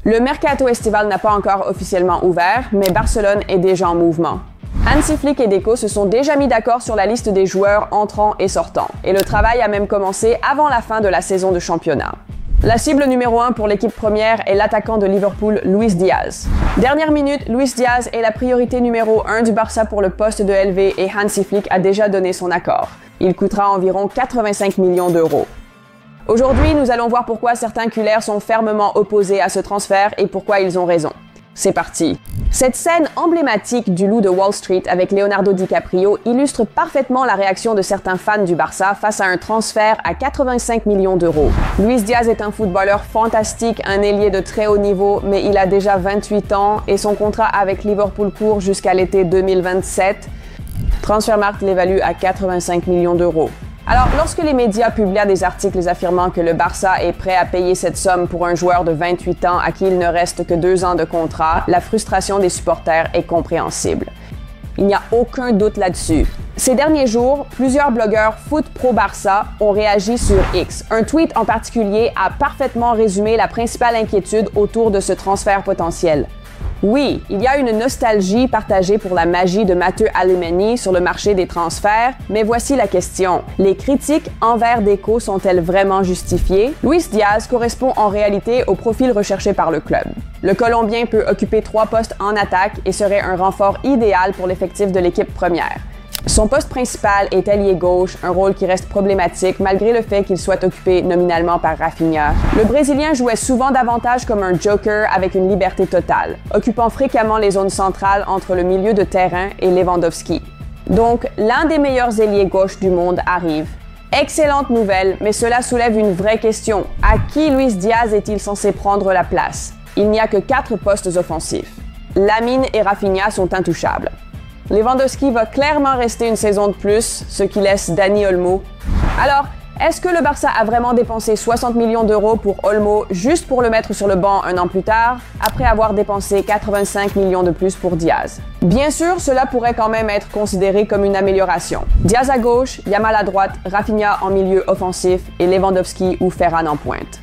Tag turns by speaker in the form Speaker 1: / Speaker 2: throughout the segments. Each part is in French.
Speaker 1: Le mercato estival n'a pas encore officiellement ouvert, mais Barcelone est déjà en mouvement. Hansi Flick et Deco se sont déjà mis d'accord sur la liste des joueurs entrants et sortants, et le travail a même commencé avant la fin de la saison de championnat. La cible numéro 1 pour l'équipe première est l'attaquant de Liverpool, Luis Diaz. Dernière minute, Luis Diaz est la priorité numéro 1 du Barça pour le poste de LV et Hansi Flick a déjà donné son accord. Il coûtera environ 85 millions d'euros. Aujourd'hui, nous allons voir pourquoi certains culers sont fermement opposés à ce transfert et pourquoi ils ont raison. C'est parti! Cette scène emblématique du loup de Wall Street avec Leonardo DiCaprio illustre parfaitement la réaction de certains fans du Barça face à un transfert à 85 millions d'euros. Luis Diaz est un footballeur fantastique, un ailier de très haut niveau, mais il a déjà 28 ans et son contrat avec Liverpool court jusqu'à l'été 2027. Transfermarkt l'évalue à 85 millions d'euros. Alors, lorsque les médias publient des articles affirmant que le Barça est prêt à payer cette somme pour un joueur de 28 ans à qui il ne reste que 2 ans de contrat, la frustration des supporters est compréhensible. Il n'y a aucun doute là-dessus. Ces derniers jours, plusieurs blogueurs foot pro Barça ont réagi sur X. Un tweet en particulier a parfaitement résumé la principale inquiétude autour de ce transfert potentiel. Oui, il y a une nostalgie partagée pour la magie de Mateu Alemany sur le marché des transferts, mais voici la question. Les critiques envers Deco sont-elles vraiment justifiées? Luis Diaz correspond en réalité au profil recherché par le club. Le Colombien peut occuper 3 postes en attaque et serait un renfort idéal pour l'effectif de l'équipe première. Son poste principal est ailier gauche, un rôle qui reste problématique malgré le fait qu'il soit occupé nominalement par Rafinha. Le Brésilien jouait souvent davantage comme un joker avec une liberté totale, occupant fréquemment les zones centrales entre le milieu de terrain et Lewandowski. Donc, l'un des meilleurs ailiers gauche du monde arrive. Excellente nouvelle, mais cela soulève une vraie question. À qui Luis Diaz est-il censé prendre la place? Il n'y a que 4 postes offensifs. Lamine et Rafinha sont intouchables. Lewandowski va clairement rester une saison de plus, ce qui laisse Dani Olmo. Alors, est-ce que le Barça a vraiment dépensé 60 millions d'euros pour Olmo juste pour le mettre sur le banc un an plus tard, après avoir dépensé 85 millions de plus pour Diaz? Bien sûr, cela pourrait quand même être considéré comme une amélioration. Diaz à gauche, Yamal à droite, Rafinha en milieu offensif et Lewandowski ou Ferran en pointe.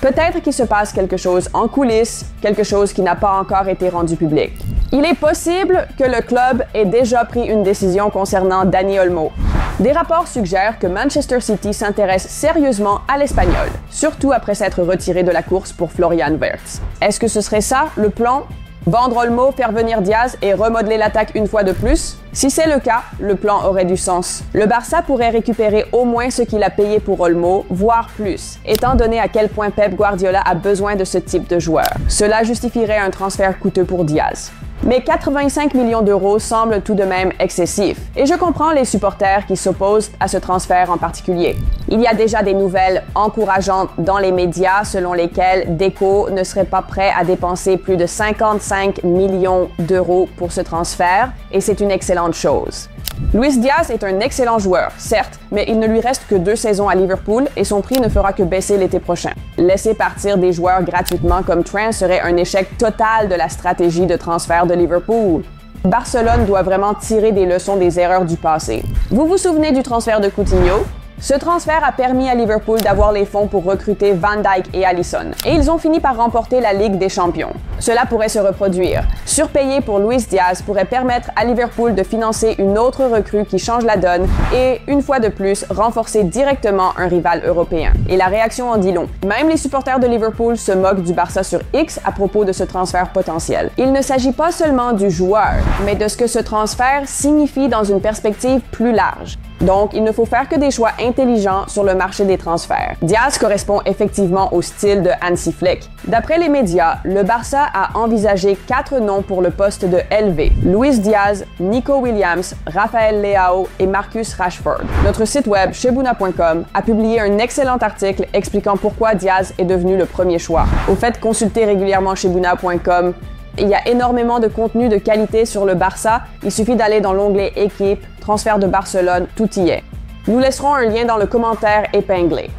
Speaker 1: Peut-être qu'il se passe quelque chose en coulisses, quelque chose qui n'a pas encore été rendu public. Il est possible que le club ait déjà pris une décision concernant Dani Olmo. Des rapports suggèrent que Manchester City s'intéresse sérieusement à l'Espagnol, surtout après s'être retiré de la course pour Florian Wirtz. Est-ce que ce serait ça, le plan? Vendre Olmo, faire venir Diaz et remodeler l'attaque une fois de plus? Si c'est le cas, le plan aurait du sens. Le Barça pourrait récupérer au moins ce qu'il a payé pour Olmo, voire plus, étant donné à quel point Pep Guardiola a besoin de ce type de joueur. Cela justifierait un transfert coûteux pour Diaz. Mais 85 millions d'euros semblent tout de même excessifs, et je comprends les supporters qui s'opposent à ce transfert en particulier. Il y a déjà des nouvelles encourageantes dans les médias selon lesquelles Deco ne serait pas prêt à dépenser plus de 55 millions d'euros pour ce transfert, et c'est une excellente chose. Luis Diaz est un excellent joueur, certes, mais il ne lui reste que 2 saisons à Liverpool et son prix ne fera que baisser l'été prochain. Laisser partir des joueurs gratuitement comme Trent serait un échec total de la stratégie de transfert de Liverpool. Barcelone doit vraiment tirer des leçons des erreurs du passé. Vous vous souvenez du transfert de Coutinho? Ce transfert a permis à Liverpool d'avoir les fonds pour recruter Van Dijk et Alisson, et ils ont fini par remporter la Ligue des Champions. Cela pourrait se reproduire. Surpayer pour Luis Diaz pourrait permettre à Liverpool de financer une autre recrue qui change la donne et, une fois de plus, renforcer directement un rival européen. Et la réaction en dit long. Même les supporters de Liverpool se moquent du Barça sur X à propos de ce transfert potentiel. Il ne s'agit pas seulement du joueur, mais de ce que ce transfert signifie dans une perspective plus large. Donc, il ne faut faire que des choix intelligents sur le marché des transferts. Diaz correspond effectivement au style de Hansi Flick. D'après les médias, le Barça a envisagé 4 noms pour le poste de LV. Luis Diaz, Nico Williams, Rafael Leao et Marcus Rashford. Notre site web Shebuna.com a publié un excellent article expliquant pourquoi Diaz est devenu le premier choix. Au fait, consultez régulièrement Shebuna.com. Il y a énormément de contenu de qualité sur le Barça. Il suffit d'aller dans l'onglet Équipe, Transfert de Barcelone, tout y est. Nous laisserons un lien dans le commentaire épinglé.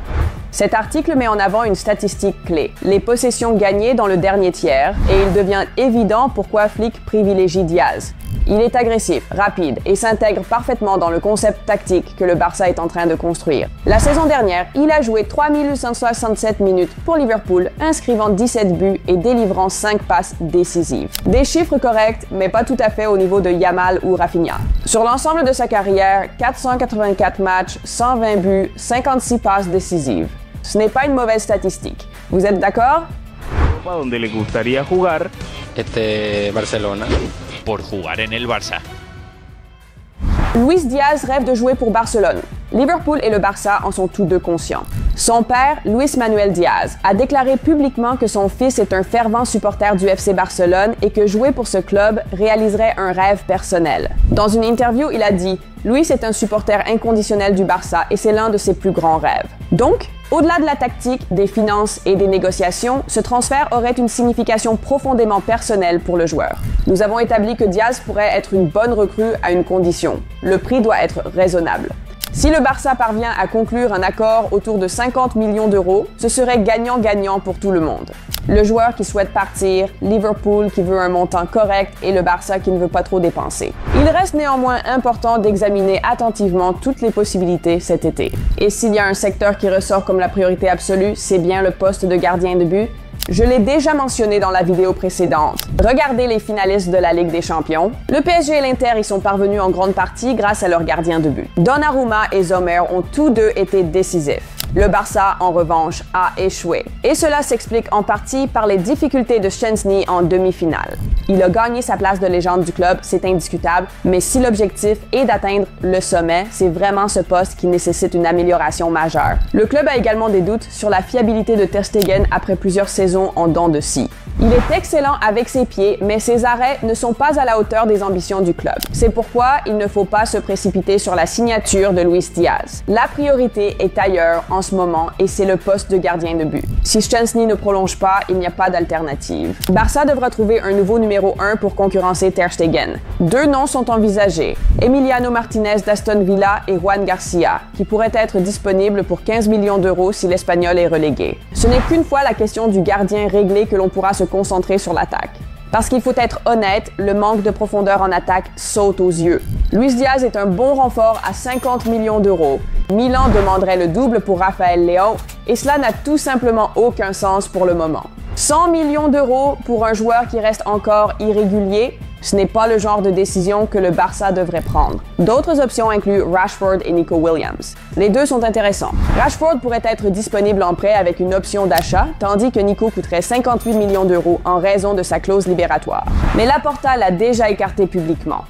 Speaker 1: Cet article met en avant une statistique clé, les possessions gagnées dans le dernier tiers, et il devient évident pourquoi Flick privilégie Diaz. Il est agressif, rapide et s'intègre parfaitement dans le concept tactique que le Barça est en train de construire. La saison dernière, il a joué 3167 minutes pour Liverpool, inscrivant 17 buts et délivrant 5 passes décisives. Des chiffres corrects, mais pas tout à fait au niveau de Yamal ou Rafinha. Sur l'ensemble de sa carrière, 484 matchs, 120 buts, 56 passes décisives. Ce n'est pas une mauvaise statistique. Vous êtes d'accord?
Speaker 2: Donde le gustaría jugar.
Speaker 3: Barcelona.
Speaker 4: Por jugar en el Barça.
Speaker 1: Luis Diaz rêve de jouer pour Barcelone. Liverpool et le Barça en sont tous deux conscients. Son père, Luis Manuel Diaz, a déclaré publiquement que son fils est un fervent supporter du FC Barcelone et que jouer pour ce club réaliserait un rêve personnel. Dans une interview, il a dit « Luis est un supporter inconditionnel du Barça et c'est l'un de ses plus grands rêves. » Donc, au-delà de la tactique, des finances et des négociations, ce transfert aurait une signification profondément personnelle pour le joueur. Nous avons établi que Diaz pourrait être une bonne recrue à une condition. Le prix doit être raisonnable. Si le Barça parvient à conclure un accord autour de 50 millions d'euros, ce serait gagnant-gagnant pour tout le monde. Le joueur qui souhaite partir, Liverpool qui veut un montant correct et le Barça qui ne veut pas trop dépenser. Il reste néanmoins important d'examiner attentivement toutes les possibilités cet été. Et s'il y a un secteur qui ressort comme la priorité absolue, c'est bien le poste de gardien de but. Je l'ai déjà mentionné dans la vidéo précédente. Regardez les finalistes de la Ligue des Champions. Le PSG et l'Inter y sont parvenus en grande partie grâce à leurs gardiens de but. Donnarumma et Sommer ont tous deux été décisifs. Le Barça, en revanche, a échoué. Et cela s'explique en partie par les difficultés de Szczęsny en demi-finale. Il a gagné sa place de légende du club, c'est indiscutable, mais si l'objectif est d'atteindre le sommet, c'est vraiment ce poste qui nécessite une amélioration majeure. Le club a également des doutes sur la fiabilité de Ter Stegen après plusieurs saisons en dents de scie. Il est excellent avec ses pieds, mais ses arrêts ne sont pas à la hauteur des ambitions du club. C'est pourquoi il ne faut pas se précipiter sur la signature de Luis Diaz. La priorité est ailleurs en ce moment et c'est le poste de gardien de but. Si Szczęsny ne prolonge pas, il n'y a pas d'alternative. Barça devra trouver un nouveau numéro 1 pour concurrencer Ter Stegen. Deux noms sont envisagés, Emiliano Martinez d'Aston Villa et Juan Garcia, qui pourraient être disponibles pour 15 millions d'euros si l'Espagnol est relégué. Ce n'est qu'une fois la question du gardien réglée que l'on pourra se concentrer sur l'attaque. Parce qu'il faut être honnête, le manque de profondeur en attaque saute aux yeux. Luis Diaz est un bon renfort à 50 millions d'euros. Milan demanderait le double pour Raphaël Leão et cela n'a tout simplement aucun sens pour le moment. 100 millions d'euros pour un joueur qui reste encore irrégulier, ce n'est pas le genre de décision que le Barça devrait prendre. D'autres options incluent Rashford et Nico Williams. Les deux sont intéressants. Rashford pourrait être disponible en prêt avec une option d'achat, tandis que Nico coûterait 58 millions d'euros en raison de sa clause libératoire. Mais Laporta l'a déjà écarté publiquement.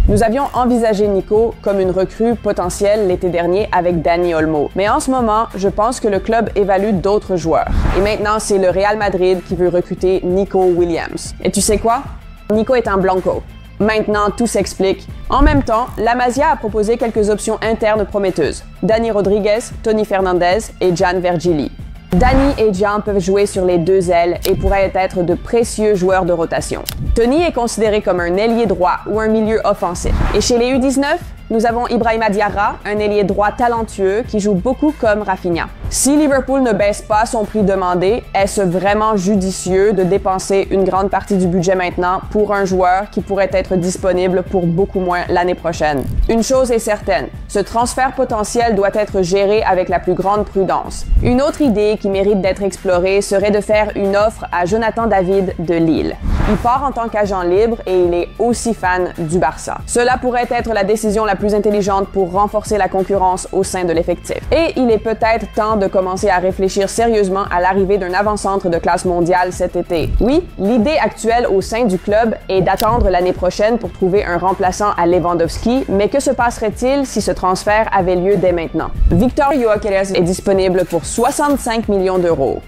Speaker 1: Nous avions envisagé Nico comme une recrue potentielle l'été dernier avec Dani Olmo. Mais en ce moment, je pense que le club évalue d'autres joueurs. Et maintenant, c'est le Real Madrid qui veut recruter Nico Williams. Et tu sais quoi? Nico est un blanco. Maintenant, tout s'explique. En même temps, la Masia a proposé quelques options internes prometteuses. Dani Rodriguez, Tony Fernandez et Gian Vergili. Dani et Gian peuvent jouer sur les deux ailes et pourraient être de précieux joueurs de rotation. Tony est considéré comme un ailier droit ou un milieu offensif. Et chez les U19, nous avons Ibrahima Diarra, un ailier droit talentueux qui joue beaucoup comme Rafinha. Si Liverpool ne baisse pas son prix demandé, est-ce vraiment judicieux de dépenser une grande partie du budget maintenant pour un joueur qui pourrait être disponible pour beaucoup moins l'année prochaine? Une chose est certaine, ce transfert potentiel doit être géré avec la plus grande prudence. Une autre idée qui mérite d'être explorée serait de faire une offre à Jonathan David de Lille. Il part en tant qu'agent libre et il est aussi fan du Barça. Cela pourrait être la décision la plus intelligente pour renforcer la concurrence au sein de l'effectif. Et il est peut-être temps de commencer à réfléchir sérieusement à l'arrivée d'un avant-centre de classe mondiale cet été. Oui, l'idée actuelle au sein du club est d'attendre l'année prochaine pour trouver un remplaçant à Lewandowski, mais que se passerait-il si ce transfert avait lieu dès maintenant? Victor Gyökeres est disponible pour 65 millions d'euros.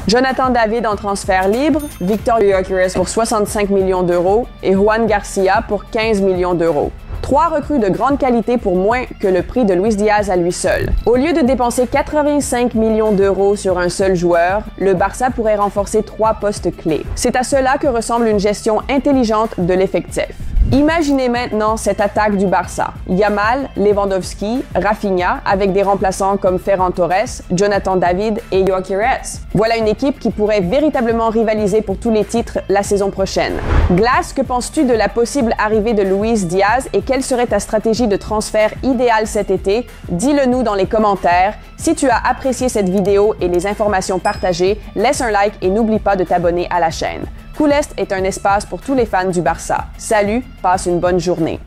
Speaker 1: Jonathan David en transfert libre, Victor Gyökeres pour 65 millions d'euros et Juan Garcia pour 15 millions d'euros. Trois recrues de grande qualité pour moins que le prix de Luis Diaz à lui seul. Au lieu de dépenser 85 millions d'euros sur un seul joueur, le Barça pourrait renforcer trois postes clés. C'est à cela que ressemble une gestion intelligente de l'effectif. Imaginez maintenant cette attaque du Barça. Yamal, Lewandowski, Rafinha, avec des remplaçants comme Ferran Torres, Jonathan David et Gyökeres. Voilà une équipe qui pourrait véritablement rivaliser pour tous les titres la saison prochaine. Glass, que penses-tu de la possible arrivée de Luis Diaz et quelle serait ta stratégie de transfert idéale cet été? Dis-le nous dans les commentaires. Si tu as apprécié cette vidéo et les informations partagées, laisse un like et n'oublie pas de t'abonner à la chaîne. Coolest est un espace pour tous les fans du Barça. Salut, passe une bonne journée.